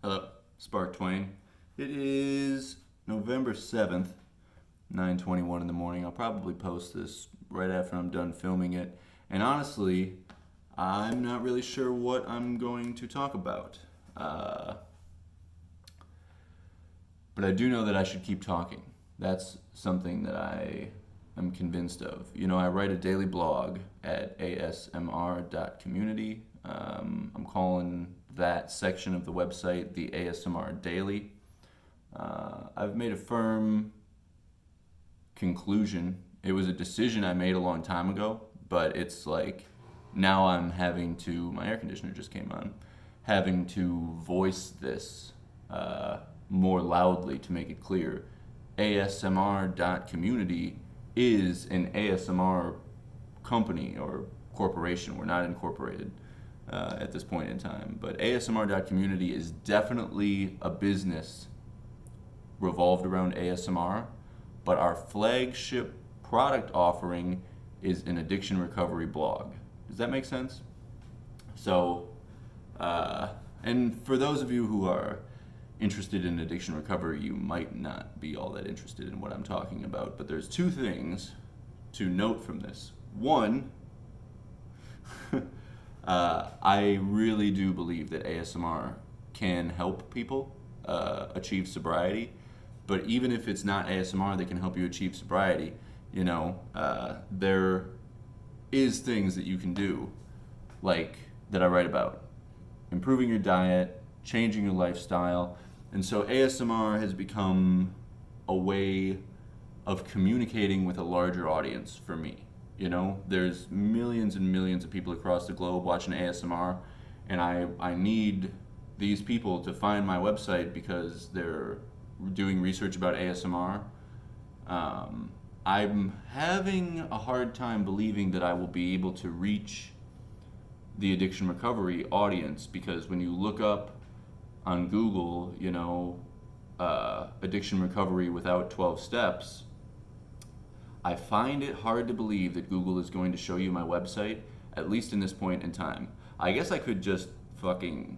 Hello, Spark Twain. It is November 7th, 9:21 in the morning. I'll probably post this right after I'm done filming it. And honestly, I'm not really sure what I'm going to talk about. But I do know that I should keep talking. That's something that I am convinced of. You know, I write a daily blog at asmr.community. I'm calling that section of the website the ASMR Daily. I've made a firm conclusion. It was a decision I made a long time ago, but it's like now I'm having to, my air conditioner just came on, having to voice this more loudly to make it clear. asmr.community is an ASMR company or corporation. We're not incorporated at this point in time. But asmr.community is definitely a business revolved around ASMR, but our flagship product offering is an addiction recovery blog. Does that make sense? So, and for those of you who are interested in addiction recovery, you might not be all that interested in what I'm talking about, but there's two things to note from this. One, I really do believe that ASMR can help people achieve sobriety, but even if it's not ASMR that can help you achieve sobriety, you know, there is things that you can do, like that I write about. Improving your diet, changing your lifestyle. And so ASMR has become a way of communicating with a larger audience for me. You know, there's millions and millions of people across the globe watching ASMR, and I need these people to find my website because they're doing research about ASMR. I'm having a hard time believing that I will be able to reach the addiction recovery audience, because when you look up on Google, you know, addiction recovery without 12 steps, I find it hard to believe that Google is going to show you my website, at least in this point in time. I guess I could just fucking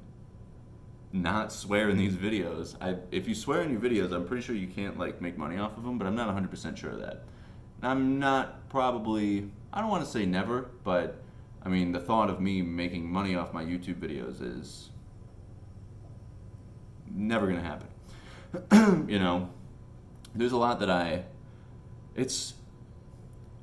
not swear in these videos. If you swear in your videos, I'm pretty sure you can't like make money off of them, but I'm not 100% sure of that. I'm not probably, I don't want to say never, but I mean, the thought of me making money off my YouTube videos is never gonna happen. You know, there's a lot that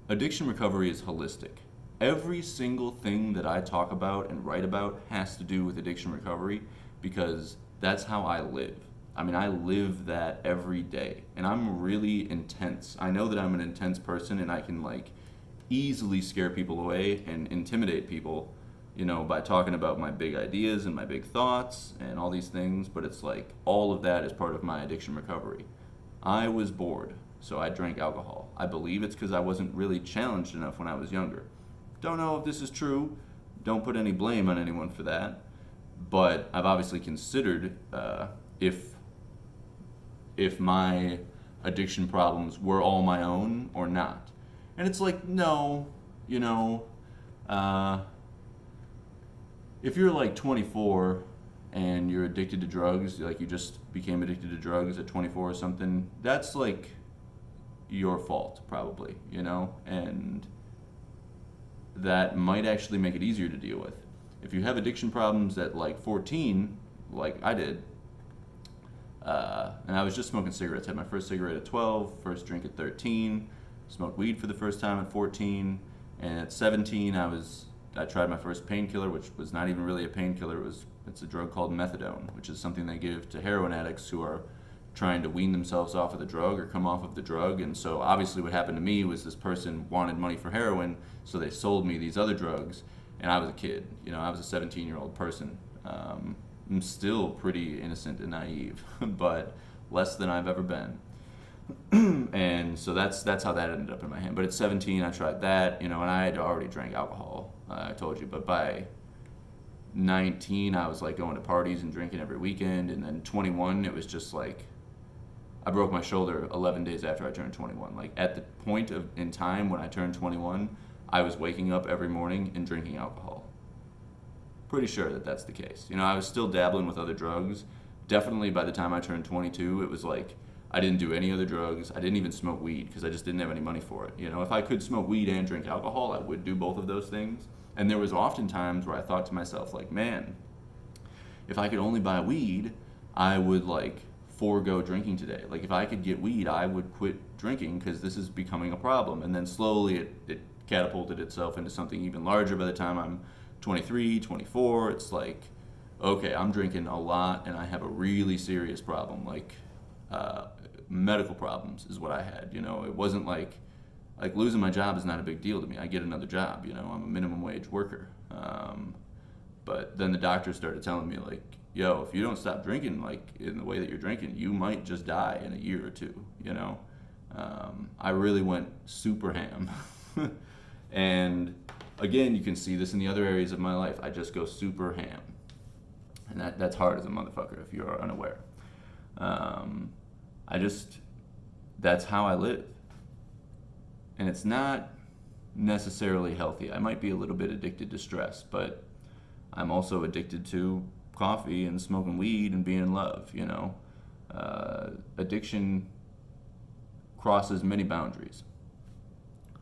addiction recovery is holistic. Every single thing that I talk about and write about has to do with addiction recovery, because that's how I live. I mean, I live that every day, and I'm really intense. I know that I'm an intense person, and I can like easily scare people away and intimidate people, you know, by talking about my big ideas and my big thoughts and all these things, but it's like all of that is part of my addiction recovery. I was bored, so I drank alcohol. I believe it's because I wasn't really challenged enough when I was younger. Don't know if this is true. Don't put any blame on anyone for that. But I've obviously considered if my addiction problems were all my own or not. And it's like, no, you know, if you're like 24 and you're addicted to drugs, like you just became addicted to drugs at 24 or something, that's like your fault probably, you know, and that might actually make it easier to deal with. If you have addiction problems at like 14, like I did, and I was just smoking cigarettes. I had my first cigarette at 12, first drink at 13, smoked weed for the first time at 14, and at 17 I tried my first painkiller, which was not even really a painkiller. It's a drug called methadone, which is something they give to heroin addicts who are trying to wean themselves off of the drug or come off of the drug. And so obviously what happened to me was this person wanted money for heroin, so they sold me these other drugs, and I was a kid. You know, I was a 17-year-old person. I'm still pretty innocent and naive, but less than I've ever been. And so that's how that ended up in my hand. But at 17, I tried that, you know, and I had already drank alcohol, I told you. But by 19, I was like going to parties and drinking every weekend. And then 21, it was just like, I broke my shoulder 11 days after I turned 21. Like at the point in time when I turned 21, I was waking up every morning and drinking alcohol. Pretty sure that that's the case. You know, I was still dabbling with other drugs, definitely by the time I turned 22, it was like I didn't do any other drugs. I didn't even smoke weed because I just didn't have any money for it. You know, if I could smoke weed and drink alcohol, I would do both of those things. And there was often times where I thought to myself, like, man, if I could only buy weed, I would like forego drinking today. Like if I could get weed, I would quit drinking because this is becoming a problem. And then slowly it catapulted itself into something even larger by the time I'm 23, 24. It's like, okay, I'm drinking a lot and I have a really serious problem. Like medical problems is what I had. You know, it wasn't like losing my job is not a big deal to me. I get another job. You know, I'm a minimum wage worker. But then the doctor started telling me like, yo, if you don't stop drinking like in the way that you're drinking, you might just die in a year or two. You know, I really went super ham. And again, you can see this in the other areas of my life. I just go super ham, and that's hard as a motherfucker if you're unaware. That's how I live. And it's not necessarily healthy. I might be a little bit addicted to stress, but I'm also addicted to coffee and smoking weed and being in love, you know. Addiction crosses many boundaries.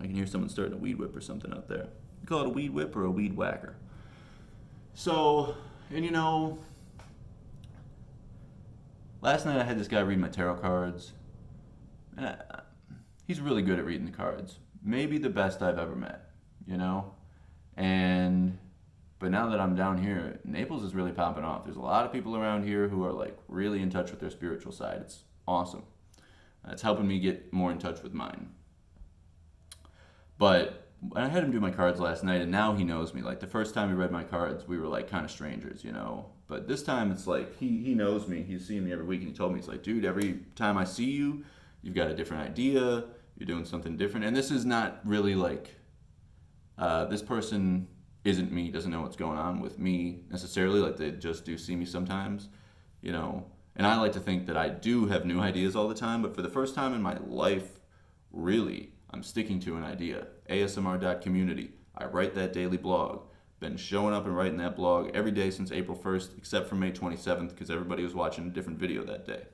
I can hear someone starting a weed whip or something out there. You call it a weed whip or a weed whacker. So, and you know, last night I had this guy read my tarot cards. And he's really good at reading the cards. Maybe the best I've ever met, you know? But now that I'm down here, Naples is really popping off. There's a lot of people around here who are like really in touch with their spiritual side. It's awesome. It's helping me get more in touch with mine. But I had him do my cards last night, and now he knows me. Like the first time he read my cards, we were like kind of strangers, you know? But this time it's like he knows me. He's seeing me every week, and he told me, he's like, dude, every time I see you, you've got a different idea. You're doing something different. And this is not really like, this person isn't me, doesn't know what's going on with me necessarily. Like they just do see me sometimes, you know. And I like to think that I do have new ideas all the time, but for the first time in my life, really, I'm sticking to an idea. asmr.community. I write that daily blog. Been showing up and writing that blog every day since April 1st, except for May 27th, because everybody was watching a different video that day.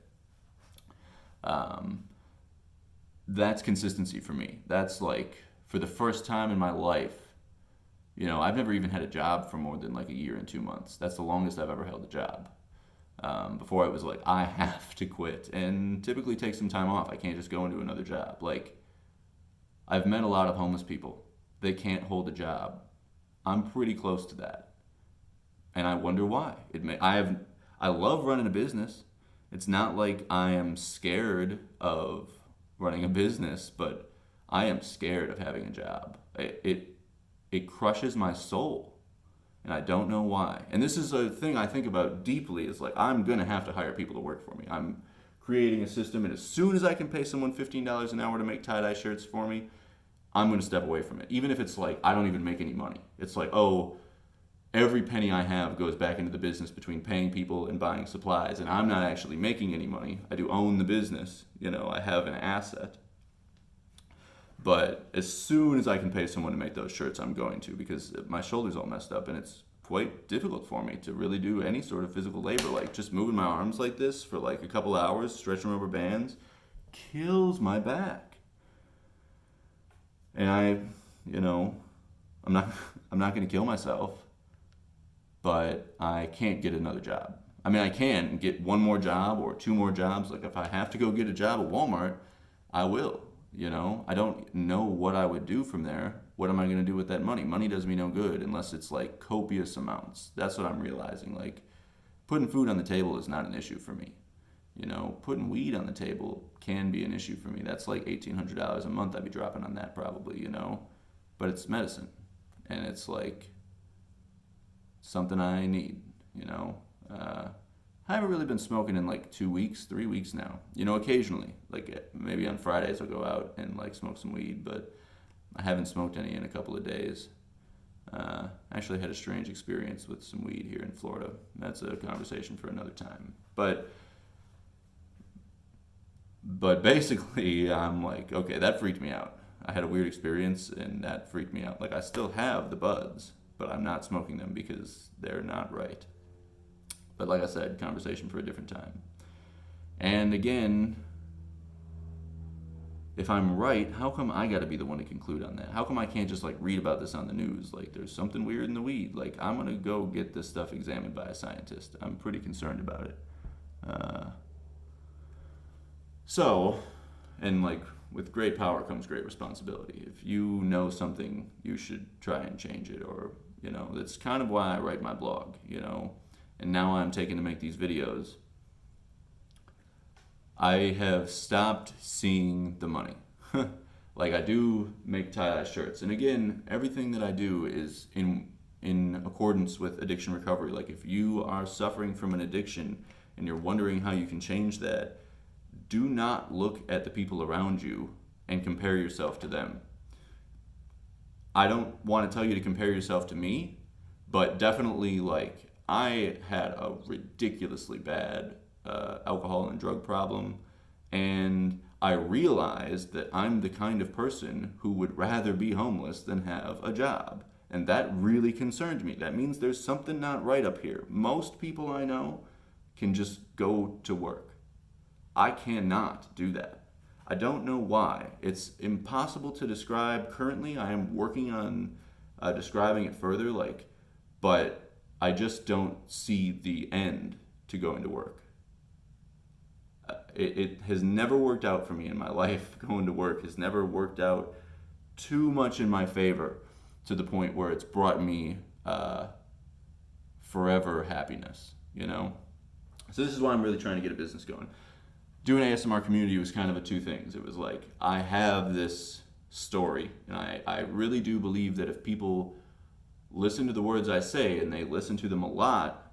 That's consistency for me. That's like, for the first time in my life, you know, I've never even had a job for more than like a year and 2 months. That's the longest I've ever held a job. Before I was like, I have to quit and typically take some time off. I can't just go into another job. Like, I've met a lot of homeless people. They can't hold a job. I'm pretty close to that. And I wonder why. I love running a business. It's not like I am scared of running a business, but I am scared of having a job. It crushes my soul, and I don't know why. And this is a thing I think about deeply, is like, I'm going to have to hire people to work for me. I'm creating a system, and as soon as I can pay someone $15 an hour to make tie-dye shirts for me, I'm going to step away from it. Even if it's like, I don't even make any money. It's like, oh, every penny I have goes back into the business between paying people and buying supplies, and I'm not actually making any money. I do own the business. You know, I have an asset. But as soon as I can pay someone to make those shirts, I'm going to, because my shoulder's all messed up, and it's quite difficult for me to really do any sort of physical labor. Like just moving my arms like this for like a couple hours, stretching rubber bands, kills my back. And I'm not going to kill myself, but I can't get another job. I mean, I can get one more job or two more jobs. Like if I have to go get a job at Walmart, I will. You know, I don't know what I would do from there. What am I going to do with that money? Money does me no good unless it's like copious amounts. That's what I'm realizing. Like putting food on the table is not an issue for me. You know, putting weed on the table can be an issue for me. That's like $1,800 a month I'd be dropping on that probably, you know. But it's medicine. And it's like something I need, you know. I haven't really been smoking in like 2 weeks, 3 weeks now. You know, occasionally. Like maybe on Fridays I'll go out and like smoke some weed, but I haven't smoked any in a couple of days. Actually had a strange experience with some weed here in Florida. That's a conversation for another time. But basically I'm like, okay, that freaked me out. I had a weird experience and that freaked me out. Like I still have the buds, but I'm not smoking them because they're not right. But like I said, conversation for a different time. And again, if I'm right, how come I got to be the one to conclude on that? How come I can't just like read about this on the news? Like, there's something weird in the weed. Like, I'm going to go get this stuff examined by a scientist. I'm pretty concerned about it. So, and like with great power comes great responsibility. If you know something, you should try and change it, or, you know, that's kind of why I write my blog, you know, and now I'm taking to make these videos. I have stopped seeing the money. Like, I do make tie-dye shirts, and again, everything that I do is in accordance with addiction recovery. Like, if you are suffering from an addiction and you're wondering how you can change that, do not look at the people around you and compare yourself to them. I don't want to tell you to compare yourself to me, but definitely, like, I had a ridiculously bad alcohol and drug problem, and I realized that I'm the kind of person who would rather be homeless than have a job. And that really concerned me. That means there's something not right up here. Most people I know can just go to work. I cannot do that. I don't know why. It's impossible to describe. Currently, I am working on describing it further, like, but I just don't see the end to going to work. It has never worked out for me in my life. Going to work has never worked out too much in my favor to the point where it's brought me forever happiness, you know? So this is why I'm really trying to get a business going. Doing ASMR community was kind of a two things. It was like, I have this story, and I really do believe that if people listen to the words I say and they listen to them a lot,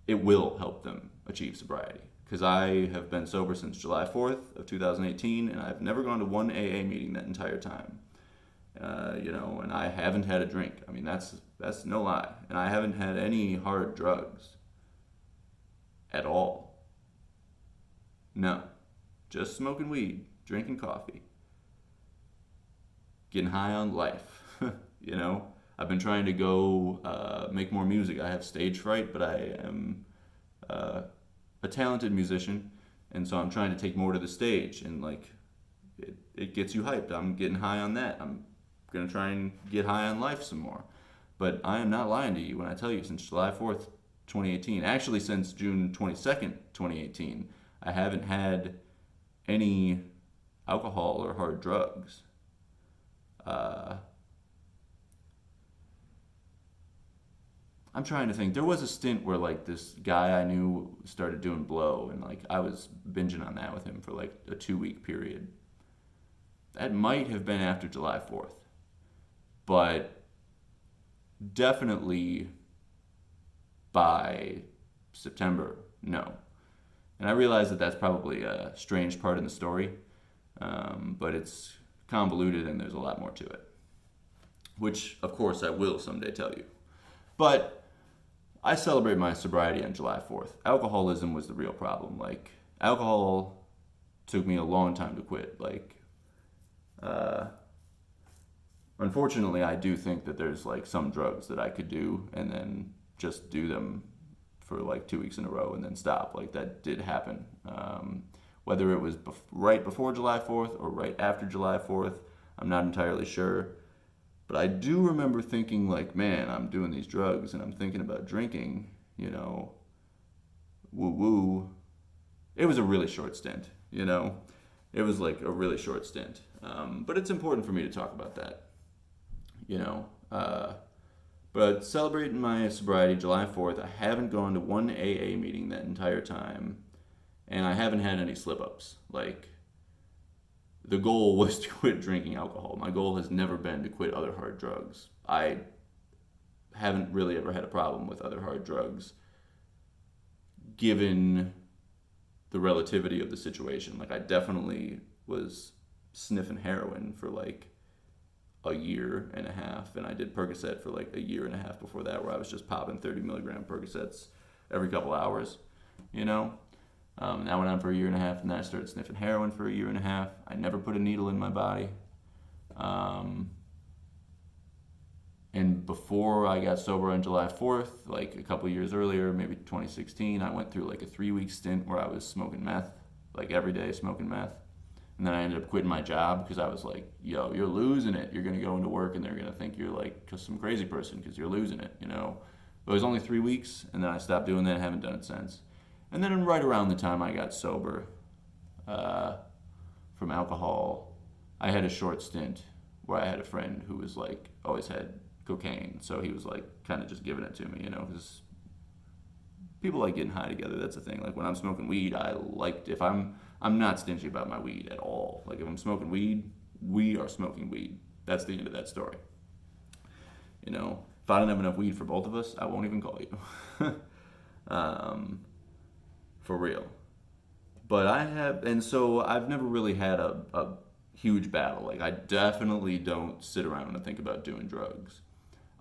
it will help them achieve sobriety. Because I have been sober since July 4th of 2018, and I've never gone to one AA meeting that entire time. You know, and I haven't had a drink. I mean, that's no lie. And I haven't had any hard drugs at all. No. Just smoking weed, drinking coffee, getting high on life. You know, I've been trying to go make more music. I have stage fright, but I am a talented musician, and so I'm trying to take more to the stage, and like it gets you hyped. I'm getting high on that. I'm gonna try and get high on life some more. But I am not lying to you when I tell you, since July 4th, 2018, actually since June 22nd, 2018, I haven't had any alcohol or hard drugs. I'm trying to think. There was a stint where like this guy I knew started doing blow, and like I was binging on that with him for like a 2-week period. That might have been after July 4th, but definitely by September, no. And I realize that that's probably a strange part in the story, but it's convoluted and there's a lot more to it, which of course I will someday tell you. But I celebrate my sobriety on July 4th. Alcoholism was the real problem. Like, alcohol took me a long time to quit. Like, unfortunately, I do think that there's like some drugs that I could do and then just do them for like 2 weeks in a row and then stop. Like, that did happen. Whether it was right before July 4th or right after July 4th, I'm not entirely sure. But I do remember thinking like, man, I'm doing these drugs and I'm thinking about drinking, you know, woo-woo. It was a really short stint, you know. It was like a really short stint. But it's important for me to talk about that, you know. But celebrating my sobriety July 4th, I haven't gone to one AA meeting that entire time, and I haven't had any slip-ups. Like, the goal was to quit drinking alcohol. My goal has never been to quit other hard drugs. I haven't really ever had a problem with other hard drugs, given the relativity of the situation. Like, I definitely was sniffing heroin for like a year and a half, and I did Percocet for like a year and a half before that, where I was just popping 30 milligram Percocets every couple hours, you know. That went on for a year and a half, and then I started sniffing heroin for a year and a half. I never put a needle in my body. And before I got sober on July 4th, like a couple years earlier, maybe 2016, I went through like a 3 week stint where I was smoking meth, like every day smoking meth. And then I ended up quitting my job because I was like, yo, you're losing it. You're going to go into work and they're going to think you're like some crazy person because you're losing it, you know? But it was only 3 weeks, and then I stopped doing that. Haven't done it since. And then right around the time I got sober uh, from alcohol, I had a short stint where I had a friend who was like, always had cocaine. So he was like kind of just giving it to me, you know, because people like getting high together. That's the thing. Like when I'm smoking weed, I'm not stingy about my weed at all. Like if I'm smoking weed, we are smoking weed. That's the end of that story. You know, if I don't have enough weed for both of us, I won't even call you. For real. But I have, and so I've never really had a huge battle. Like I definitely don't sit around and think about doing drugs.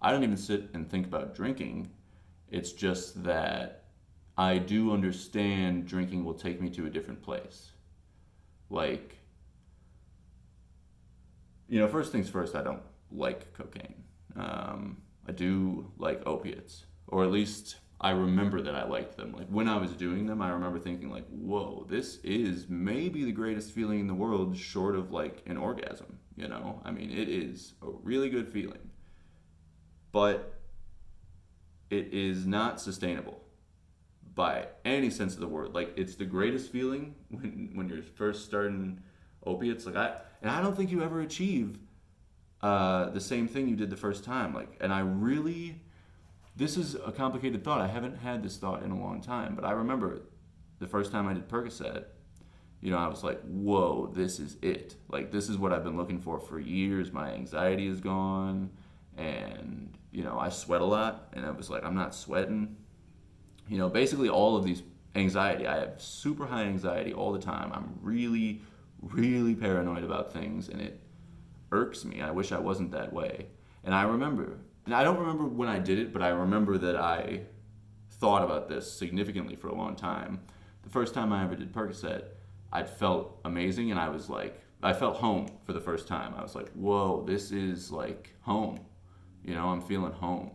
I don't even sit and think about drinking. It's just that I do understand drinking will take me to a different place. Like, you know, first things first, I don't like cocaine. I do like opiates, or at least I remember that I liked them. Like when I was doing them, I remember thinking like, whoa, this is maybe the greatest feeling in the world short of like an orgasm, you know? I mean, it is a really good feeling, but it is not sustainable by any sense of the word. Like it's the greatest feeling when you're first starting opiates. And I don't think you ever achieve the same thing you did the first time. Like, and I really, this is a complicated thought. I haven't had this thought in a long time, but I remember the first time I did Percocet, you know, I was like, whoa, this is it. Like, this is what I've been looking for years. My anxiety is gone. And, you know, I sweat a lot. And I was like, I'm not sweating. You know, basically all of these anxiety. I have super high anxiety all the time. I'm really, really paranoid about things. And it irks me. I wish I wasn't that way. And I remember, and I don't remember when I did it, but I remember that I thought about this significantly for a long time. The first time I ever did Percocet, I felt amazing, and I was like, I felt home for the first time. I was like, whoa, this is like home. You know, I'm feeling home.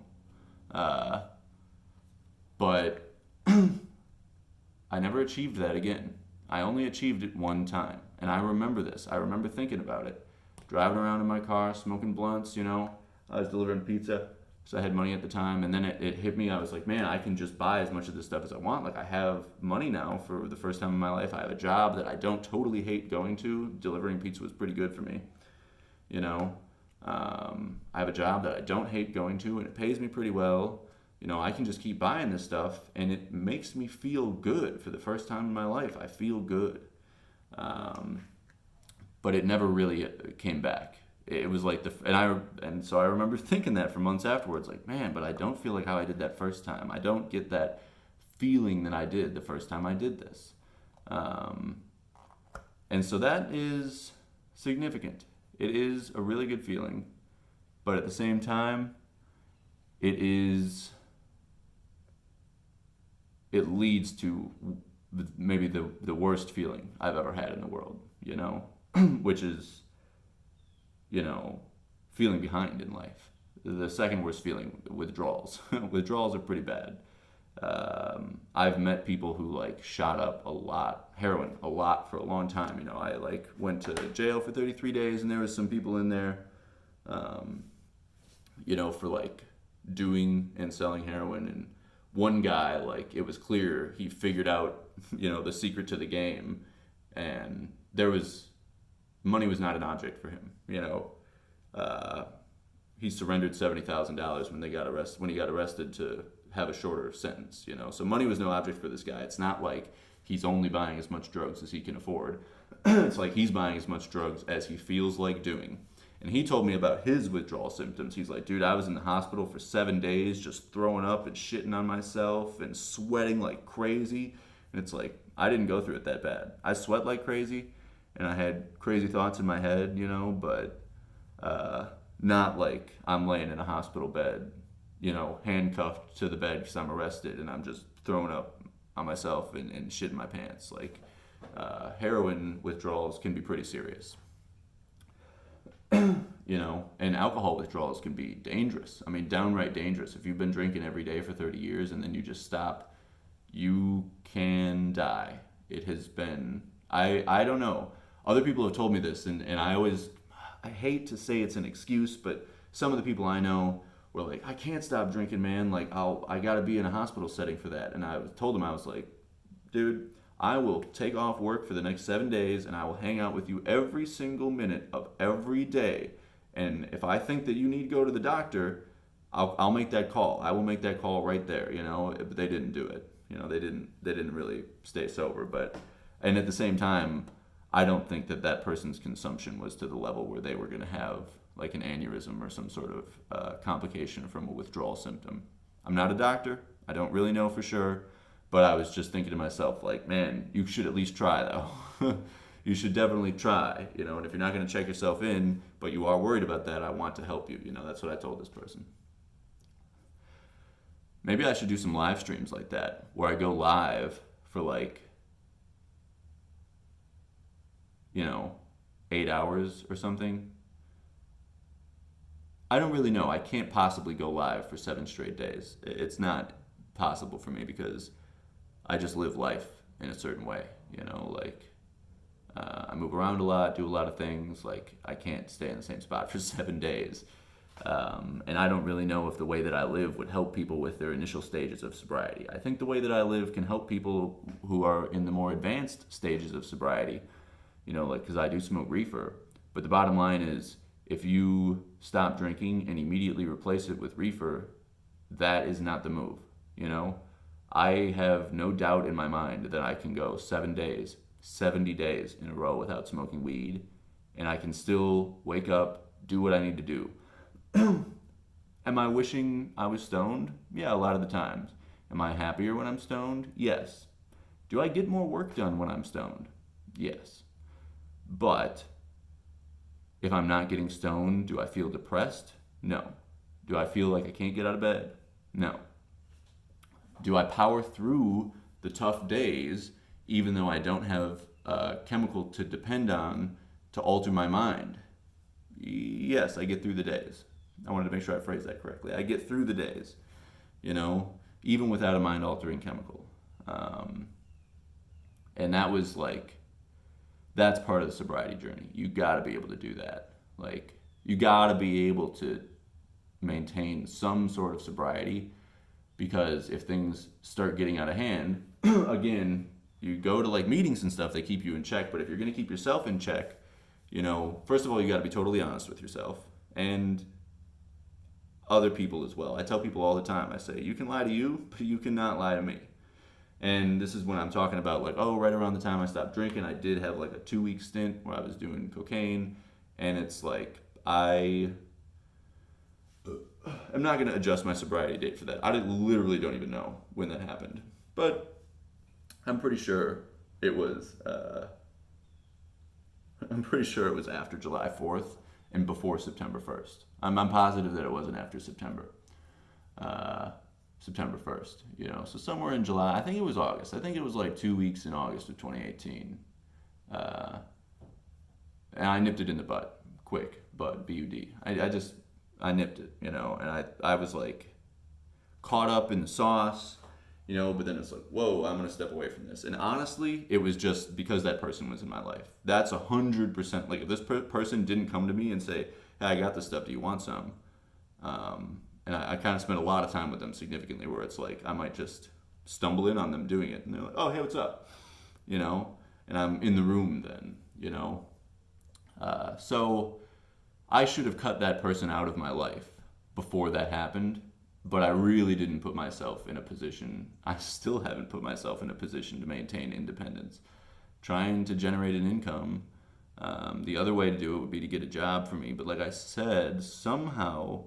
But I never achieved that again. I only achieved it one time. And I remember this. I remember thinking about it. Driving around in my car, smoking blunts, you know. I was delivering pizza, so I had money at the time. And then it hit me. I was like, man, I can just buy as much of this stuff as I want. Like, I have money now for the first time in my life. I have a job that I don't totally hate going to. Delivering pizza was pretty good for me, you know. I have a job that I don't hate going to, and it pays me pretty well. You know, I can just keep buying this stuff, and it makes me feel good. For the first time in my life, I feel good. But it never really came back. It was like and so I remember thinking that for months afterwards, like, man, but I don't feel like how I did that first time. I don't get that feeling that I did the first time I did this. And so that is significant. It is a really good feeling, but at the same time, it leads to maybe the worst feeling I've ever had in the world, you know, which is, you know, feeling behind in life. The second worst feeling, withdrawals. Withdrawals are pretty bad. I've met people who like shot up heroin a lot for a long time. You know, I like went to jail for 33 days, and there was some people in there, you know, for like doing and selling heroin. And one guy, like, it was clear he figured out, you know, the secret to the game, and money was not an object for him. You know, he surrendered $70,000 when he got arrested to have a shorter sentence. You know, so money was no object for this guy. It's not like he's only buying as much drugs as he can afford. It's like he's buying as much drugs as he feels like doing. And he told me about his withdrawal symptoms. He's like, dude, I was in the hospital for 7 days just throwing up and shitting on myself and sweating like crazy. And it's like, I didn't go through it that bad. I sweat like crazy, and I had crazy thoughts in my head, you know, but not like I'm laying in a hospital bed, you know, handcuffed to the bed because I'm arrested and I'm just throwing up on myself and shitting my pants. Like, heroin withdrawals can be pretty serious. You and alcohol withdrawals can be dangerous. I mean, downright dangerous. If you've been drinking every day for 30 years and then you just stop, you can die. It has been, I don't know. Other people have told me this, and I hate to say it's an excuse, but some of the people I know were like, I can't stop drinking, man. Like, I gotta be in a hospital setting for that. And told them, I was like, dude, I will take off work for the next 7 days and I will hang out with you every single minute of every day. And if I think that you need to go to the doctor, I'll make that call. I will make that call right there, But they didn't do it. They didn't really stay sober. And at the same time, I don't think that person's consumption was to the level where they were going to have like an aneurysm or some sort of complication from a withdrawal symptom. I'm not a doctor. I don't really know for sure. But I was just thinking to myself, like, man, you should at least try, though. You should definitely try, and if you're not going to check yourself in, but you are worried about that, I want to help you. That's what I told this person. Maybe I should do some live streams like that, where I go live for like, 8 hours or something. I don't really know. I can't possibly go live for 7 straight days. It's not possible for me because I just live life in a certain way, I move around a lot, do a lot of things. Like, I can't stay in the same spot for 7 days. And I don't really know if the way that I live would help people with their initial stages of sobriety. I think the way that I live can help people who are in the more advanced stages of sobriety, because I do smoke reefer. But the bottom line is, if you stop drinking and immediately replace it with reefer, that is not the move, I have no doubt in my mind that I can go 7 days, 70 days in a row without smoking weed, and I can still wake up, do what I need to do. Am I wishing I was stoned? Yeah, a lot of the times. Am I happier when I'm stoned? Yes. Do I get more work done when I'm stoned? Yes. But if I'm not getting stoned, do I feel depressed? No. Do I feel like I can't get out of bed? No. Do I power through the tough days even though I don't have a chemical to depend on to alter my mind? Yes, I get through the days. I wanted to make sure I phrased that correctly. I get through the days, even without a mind-altering chemical. And that was like, that's part of the sobriety journey. You gotta be able to do that. Like, you gotta be able to maintain some sort of sobriety, because if things start getting out of hand, again, you go to like meetings and stuff, they keep you in check. But if you're gonna keep yourself in check, first of all, you gotta be totally honest with yourself and other people as well. I tell people all the time, I say, you can lie to you, but you cannot lie to me. And this is when I'm talking about like, right around the time I stopped drinking, I did have like a 2-week stint where I was doing cocaine. And it's like, I'm not going to adjust my sobriety date for that. I literally don't even know when that happened. But I'm pretty sure it was after July 4th and before September 1st. I'm positive that it wasn't after September 1st, so somewhere in July. I think it was August. I think it was like 2 weeks in August of 2018. And I nipped it in the butt, quick, bud, B-U-D. I nipped it, and I was like caught up in the sauce, but then it's like, whoa, I'm going to step away from this. And honestly, it was just because that person was in my life. That's 100%, like if this person didn't come to me and say, hey, I got this stuff, do you want some? And I kind of spent a lot of time with them significantly, where it's like I might just stumble in on them doing it, and they're like, oh, hey, what's up? And I'm in the room then, So I should have cut that person out of my life before that happened, but I really didn't put myself in a position, I still haven't put myself in a position to maintain independence. Trying to generate an income, the other way to do it would be to get a job for me, but like I said, somehow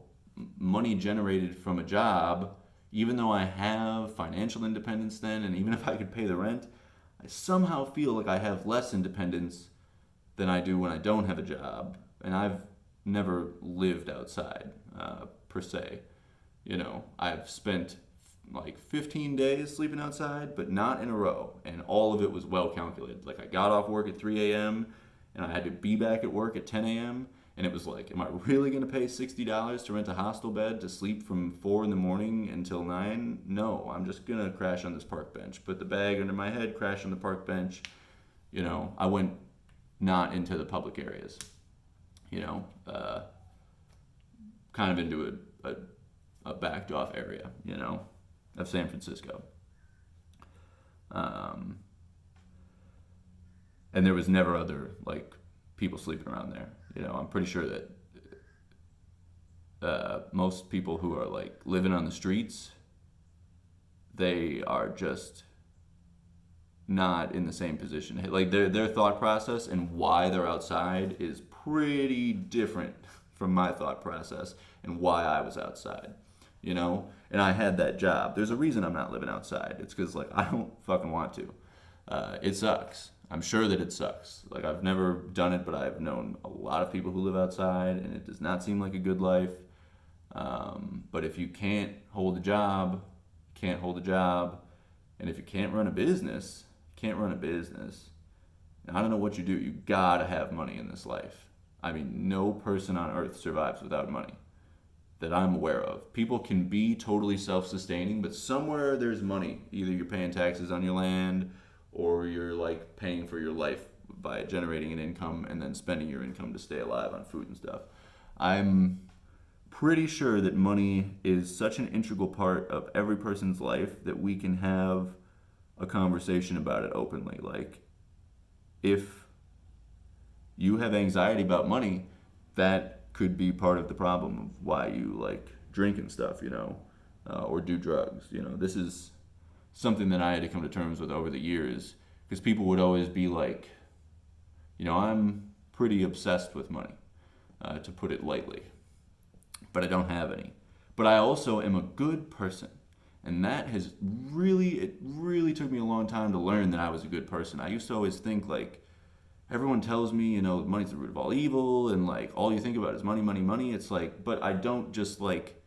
money generated from a job, even though I have financial independence then, and even if I could pay the rent, I somehow feel like I have less independence than I do when I don't have a job. And I've never lived outside, per se. I've spent like 15 days sleeping outside, but not in a row. And all of it was well calculated. Like, I got off work at 3 a.m. and I had to be back at work at 10 a.m. And it was like, am I really going to pay $60 to rent a hostel bed to sleep from 4 in the morning until 9? No, I'm just going to crash on this park bench. Put the bag under my head, crash on the park bench. I went not into the public areas, kind of into a backed off area, of San Francisco. And there was never other, like, people sleeping around there. I'm pretty sure that most people who are, like, living on the streets, they are just not in the same position. Like, their thought process and why they're outside is pretty different from my thought process and why I was outside, And I had that job. There's a reason I'm not living outside. It's because, like, I don't fucking want to. It sucks. I'm sure that it sucks. Like, I've never done it, but I've known a lot of people who live outside, and it does not seem like a good life. But if you can't hold a job, can't hold a job. And if you can't run a business, can't run a business. And I don't know what you do. You gotta have money in this life. I mean, no person on earth survives without money that I'm aware of. People can be totally self-sustaining, but somewhere there's money. Either you're paying taxes on your land, or you're, like, paying for your life by generating an income and then spending your income to stay alive on food and stuff. I'm pretty sure that money is such an integral part of every person's life that we can have a conversation about it openly. Like, if you have anxiety about money, that could be part of the problem of why you, like, drink and stuff, or do drugs. This is something that I had to come to terms with over the years, because people would always be like, I'm pretty obsessed with money, to put it lightly, but I don't have any. But I also am a good person, and that it really took me a long time to learn that I was a good person. I used to always think, like, everyone tells me, money's the root of all evil, and, like, all you think about is money, money, money. It's like, but I don't just, like,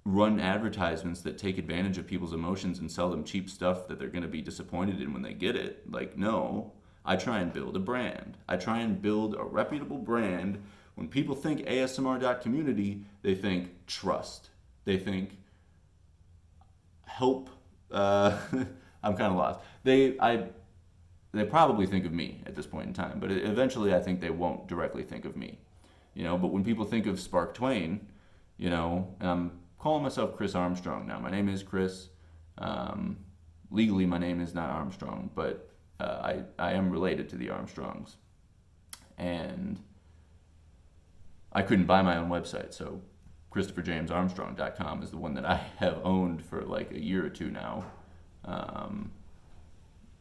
run advertisements that take advantage of people's emotions and sell them cheap stuff that they're going to be disappointed in when they get it. Like, no, I try and build a brand. I try and build a reputable brand. When people think asmr.community, they think trust. They think help. I'm kind of lost. They probably think of me at this point in time, but eventually I think they won't directly think of me. But when people think of Spark Twain, and I'm calling myself Chris Armstrong now. My name is Chris. Legally, my name is not Armstrong, but I am related to the Armstrongs. And I couldn't buy my own website, so ChristopherJamesArmstrong.com is the one that I have owned for, like, a year or two now.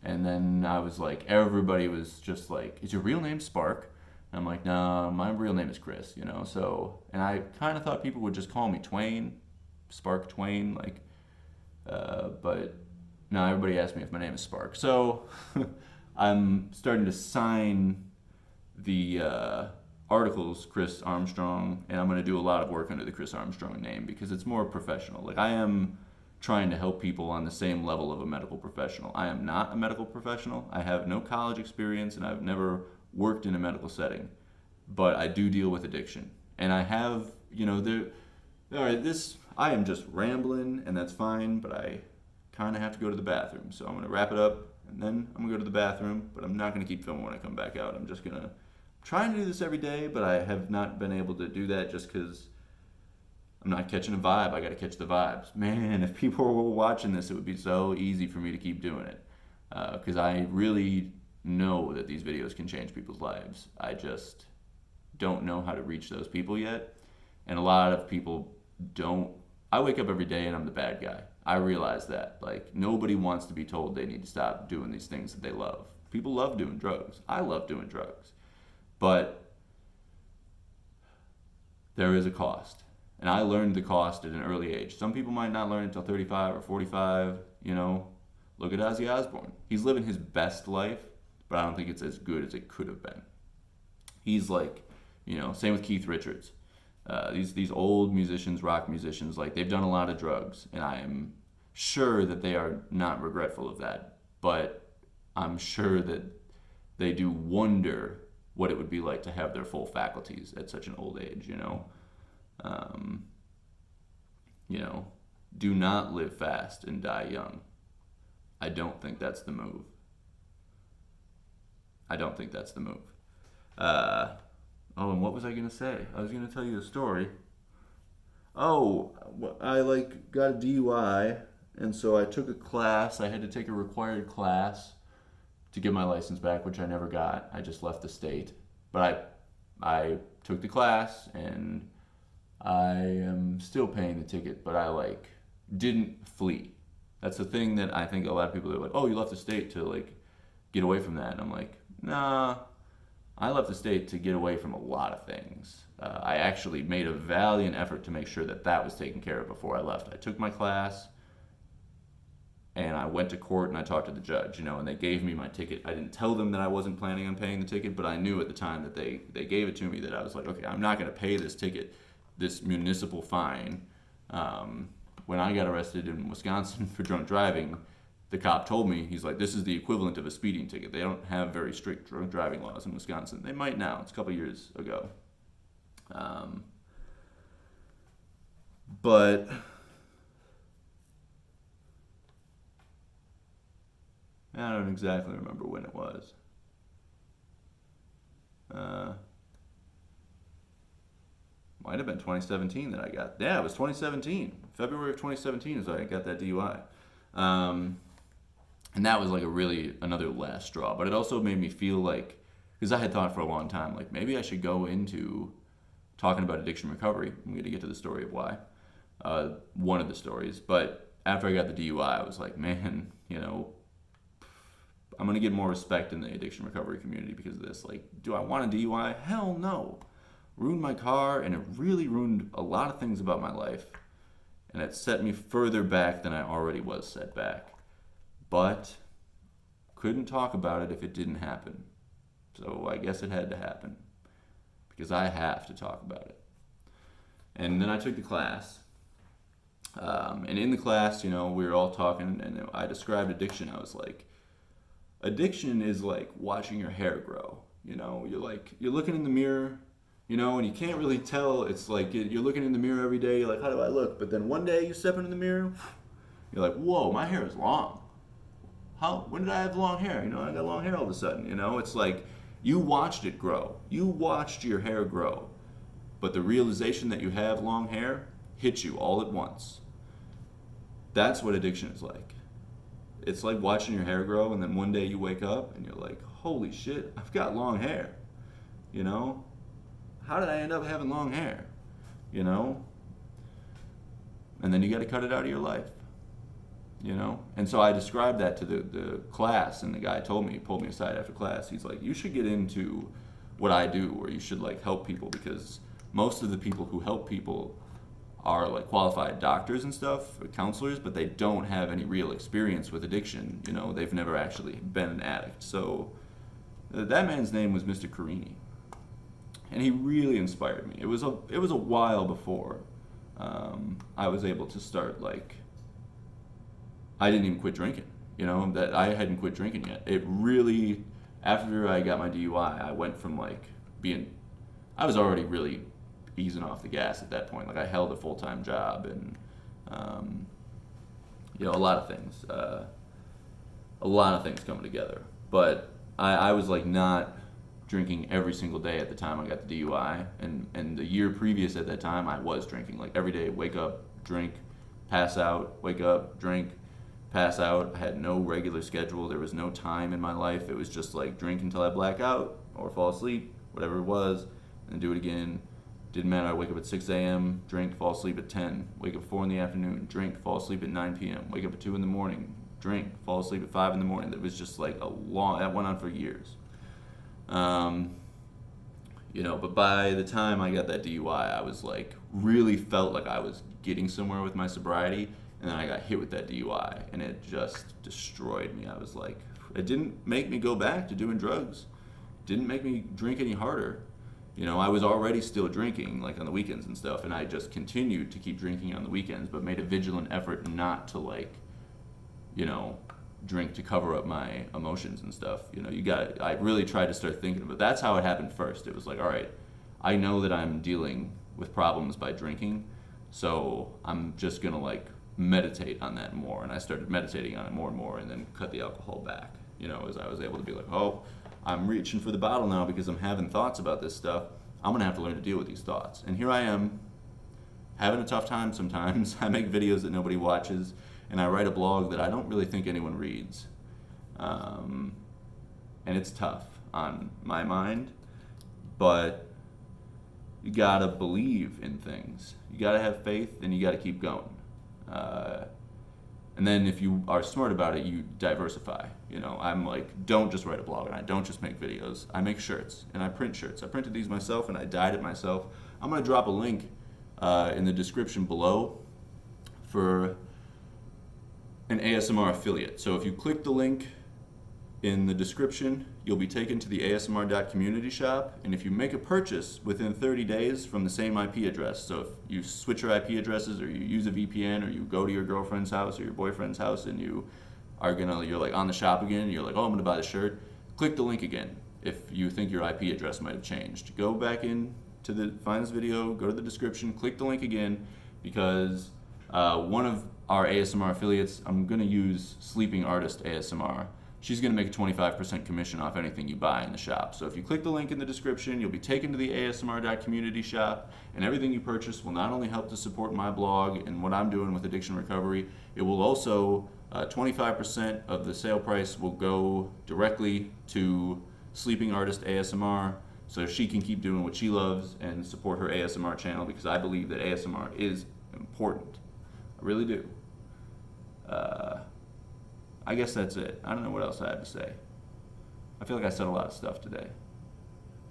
And then I was like, everybody was just like, is your real name Spark? And I'm like, no, my real name is Chris, so, and I kind of thought people would just call me Twain, Spark Twain, like, but no, everybody asked me if my name is Spark. So I'm starting to sign the articles Chris Armstrong, and I'm going to do a lot of work under the Chris Armstrong name because it's more professional. Like, I am trying to help people on the same level of a medical professional. I am not a medical professional. I have no college experience, and I've never worked in a medical setting, but I do deal with addiction. And I have, I am just rambling, and that's fine, but I kind of have to go to the bathroom. So I'm going to wrap it up, and then I'm going to go to the bathroom, but I'm not going to keep filming when I come back out. I'm just going to try and do this every day, but I have not been able to do that just because I'm not catching a vibe. I got to catch the vibes. Man, if people were watching this, it would be so easy for me to keep doing it, because I really know that these videos can change people's lives. I just don't know how to reach those people yet, and a lot of people don't. I wake up every day and I'm the bad guy. I realize that. Like, nobody wants to be told they need to stop doing these things that they love. People love doing drugs. I love doing drugs. But there is a cost. And I learned the cost at an early age. Some people might not learn it until 35 or 45, Look at Ozzy Osbourne. He's living his best life, but I don't think it's as good as it could have been. He's like, same with Keith Richards. These old musicians, rock musicians, like, they've done a lot of drugs, and I am sure that they are not regretful of that, but I'm sure that they do wonder what it would be like to have their full faculties at such an old age, you know. Um, you know, do not live fast and die young. I don't think that's the move. I don't think that's the move. And what was I gonna say? I was gonna tell you a story. Oh, I got a DUI, and so I took a class. I had to take a required class to get my license back, which I never got. I just left the state. But I took the class, and I am still paying the ticket, but I didn't flee. That's the thing that I think a lot of people are like, oh, you left the state to get away from that. And I'm like, nah, I left the state to get away from a lot of things. I actually made a valiant effort to make sure that that was taken care of before I left. I took my class, and I went to court, and I talked to the judge, and they gave me my ticket. I didn't tell them that I wasn't planning on paying the ticket, but I knew at the time that they gave it to me that I was like, okay, I'm not going to pay this ticket, this municipal fine. When I got arrested in Wisconsin for drunk driving, the cop told me, he's like, this is the equivalent of a speeding ticket. They don't have very strict drunk driving laws in Wisconsin. They might now. It's a couple years ago. But I don't exactly remember when it was. Might have been 2017 that I got. Yeah, it was 2017. February of 2017 is when I got that DUI. And that was another last straw. But it also made me feel because I had thought for a long time, maybe I should go into talking about addiction recovery. I'm going to get to the story of why. One of the stories. But after I got the DUI, I was like, man, I'm going to get more respect in the addiction recovery community because of this. Do I want a DUI? Hell no. Ruined my car, and it really ruined a lot of things about my life. And it set me further back than I already was set back. But couldn't talk about it if it didn't happen. So I guess it had to happen because I have to talk about it. And then I took the class. And in the class, we were all talking, and I described addiction. I was like, addiction is like watching your hair grow. You're looking in the mirror, and you can't really tell. It's like you're looking in the mirror every day. You're like, how do I look? But then one day you step into the mirror, you're like, whoa, my hair is long. When did I have long hair? I got long hair all of a sudden. It's like you watched it grow. You watched your hair grow. But the realization that you have long hair hits you all at once. That's what addiction is like. It's like watching your hair grow, and then one day you wake up and you're like, holy shit, I've got long hair. How did I end up having long hair? And then you got to cut it out of your life. And so I described that to the class, and the guy pulled me aside after class. He's like, you should get into what I do, or you should help people, because most of the people who help people are qualified doctors and stuff, or counselors, but they don't have any real experience with addiction. They've never actually been an addict. So that man's name was Mr. Carini, and he really inspired me. It was a while before I was able to start I didn't even quit drinking, that I hadn't quit drinking yet. It really, after I got my DUI, I went from I was already really easing off the gas at that point. I held a full-time job, and a lot of things coming together. But I was not drinking every single day at the time I got the DUI, and the year previous at that time I was drinking every day. Wake up, drink, pass out, wake up, drink, pass out. I had no regular schedule. There was no time in my life. It was just drink until I black out or fall asleep, whatever it was, and do it again. Didn't matter. I wake up at 6 a.m., drink, fall asleep at 10, wake up 4 in the afternoon, drink, fall asleep at 9 p.m., wake up at 2 in the morning, drink, fall asleep at 5 in the morning. That was just that went on for years. But by the time I got that DUI, I was really felt like I was getting somewhere with my sobriety. And then I got hit with that DUI, and it just destroyed me. I was it didn't make me go back to doing drugs. Didn't make me drink any harder. I was already still drinking, on the weekends and stuff, and I just continued to keep drinking on the weekends, but made a vigilant effort not to, drink to cover up my emotions and stuff. You know, I really tried to start thinking about it. That's how it happened first. It was like, all right, I know that I'm dealing with problems by drinking, so I'm just gonna like meditate on that more. And I started meditating on it more and more, and then cut the alcohol back. You know, as I was able to be like, oh, I'm reaching for the bottle now because I'm having thoughts about this stuff. I'm gonna have to learn to deal with these thoughts. And here I am, having a tough time sometimes. I make videos that nobody watches, and I write a blog that I don't really think anyone reads. And it's tough on my mind, but you gotta believe in things. You gotta have faith, and you gotta keep going. And then if you are smart about it, you diversify. You know, I'm like, don't just write a blog, and I don't just make videos. I make shirts, and I print shirts. I printed these myself, and I dyed it myself. I'm gonna drop a link in the description below for an ASMR affiliate. So if you click the link in the description, you'll be taken to the asmr.community shop, and if you make a purchase within 30 days from the same IP address, so if you switch your IP addresses, or you use a VPN, or you go to your girlfriend's house or your boyfriend's house, and you're like on the shop again, and you're like, oh, I'm gonna buy the shirt, click the link again. If you think your IP address might have changed, go back in to find this video, go to the description, click the link again, because one of our ASMR affiliates, I'm gonna use Sleeping Artist ASMR. She's going to make a 25% commission off anything you buy in the shop. So if you click the link in the description, you'll be taken to the asmr.community shop, and everything you purchase will not only help to support my blog and what I'm doing with addiction recovery, it will also, 25% of the sale price will go directly to Sleeping Artist ASMR, so she can keep doing what she loves and support her ASMR channel, because I believe that ASMR is important. I really do. I guess that's it. I don't know what else I have to say. I feel like I said a lot of stuff today.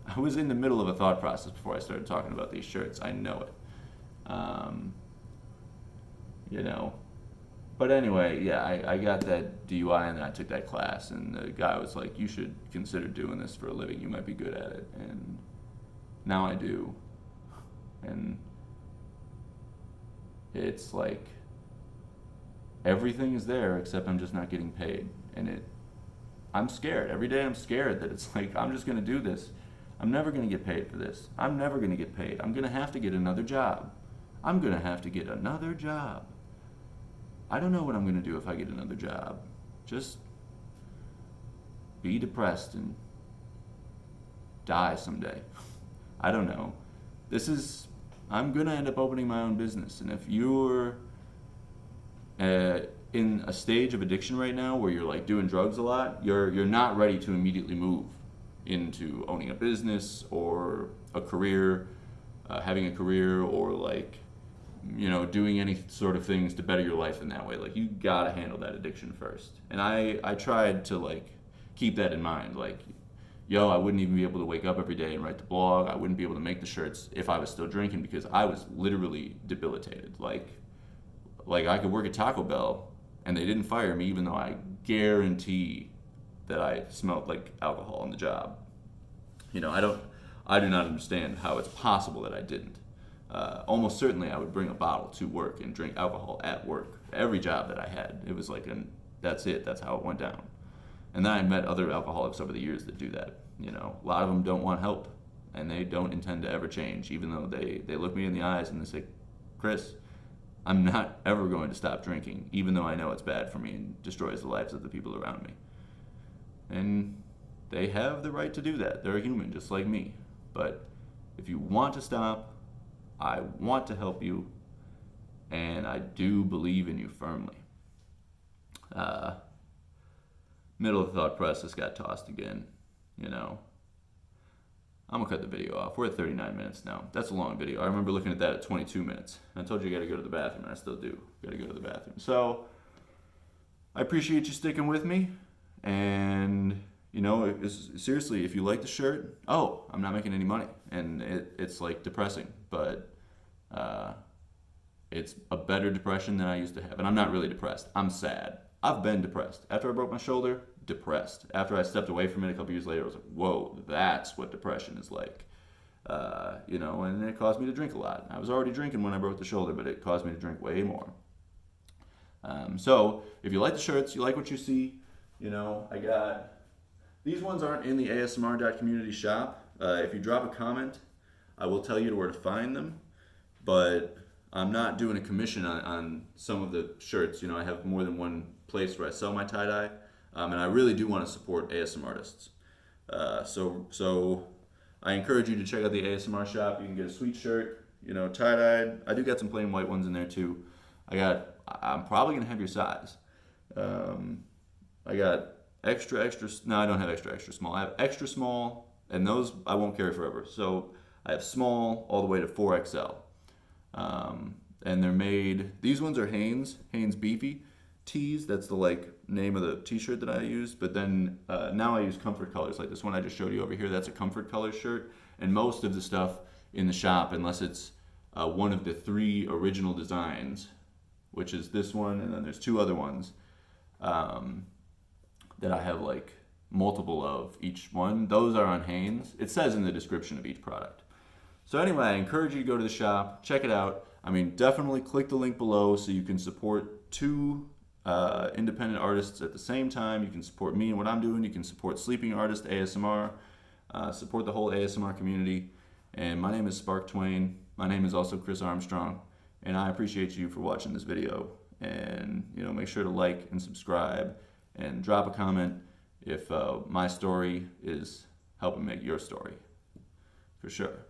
I was in the middle of a thought process before I started talking about these shirts. I know it. You know. But anyway, yeah, I got that DUI, and then I took that class, and the guy was like, you should consider doing this for a living. You might be good at it. And now I do. And it's like, everything is there, except I'm just not getting paid. And I'm scared. Every day I'm scared that it's like, I'm just going to do this. I'm never going to get paid for this. I'm never going to get paid. I'm going to have to get another job. I'm going to have to get another job. I don't know what I'm going to do if I get another job. Just be depressed and die someday. I don't know. I'm going to end up opening my own business. And if you're in a stage of addiction right now where you're like doing drugs a lot, you're not ready to immediately move into owning a business or a career, having a career, or like, you know, doing any sort of things to better your life in that way. Like, you gotta handle that addiction first. And I tried to like keep that in mind. Like, I wouldn't even be able to wake up every day and write the blog. I wouldn't be able to make the shirts if I was still drinking, because I was literally debilitated. Like I could work at Taco Bell and they didn't fire me, even though I guarantee that I smelled like alcohol on the job. You know, I do not understand how it's possible that I didn't. Almost certainly I would bring a bottle to work and drink alcohol at work. Every job that I had, it was like, that's it, that's how it went down. And then I met other alcoholics over the years that do that. You know, a lot of them don't want help, and they don't intend to ever change, even though they look me in the eyes and they say, Chris, I'm not ever going to stop drinking, even though I know it's bad for me and destroys the lives of the people around me. And they have the right to do that. They're a human just like me. But if you want to stop, I want to help you, and I do believe in you firmly. Middle of the thought process got tossed again, you know. I'm gonna cut the video off. We're at 39 minutes now. That's a long video. I remember looking at that at 22 minutes. I told you I gotta go to the bathroom, and I still do. Gotta go to the bathroom. So, I appreciate you sticking with me. And, you know, seriously, if you like the shirt, I'm not making any money. And it's like depressing, but it's a better depression than I used to have. And I'm not really depressed. I'm sad. I've been depressed. After I broke my shoulder, depressed. After I stepped away from it a couple years later, I was like, whoa, that's what depression is like. You know, and it caused me to drink a lot. I was already drinking when I broke the shoulder, but it caused me to drink way more. So if you like the shirts, you like what you see, I got, these ones aren't in the asmr.community shop. If you drop a comment, I will tell you where to find them, but I'm not doing a commission on some of the shirts. I have more than one place where I sell my tie-dye, and I really do want to support ASM artists. So I encourage you to check out the ASMR shop. You can get a sweet shirt, tie-dyed. I do got some plain white ones in there too. I'm probably gonna have your size. I got extra, no, I don't have extra small. I have extra small, and those I won't carry forever. So I have small all the way to 4XL. And they're made, these ones are Hanes Beefy tees. That's the name of the t-shirt that I use. But then now I use comfort colors, like this one I just showed you over here. That's a comfort color shirt. And most of the stuff in the shop, unless it's one of the 3 original designs, which is this one, and then there's 2 other ones that I have multiple of each one. Those are on Hanes. It says in the description of each product. So anyway, I encourage you to go to the shop, check it out. Definitely click the link below so you can support 2 independent artists at the same time. You can support me and what I'm doing. You can support Sleeping Artist ASMR, support the whole ASMR community. And my name is Spark Twain. My name is also Chris Armstrong. And I appreciate you for watching this video. And make sure to like and subscribe and drop a comment if my story is helping make your story, for sure.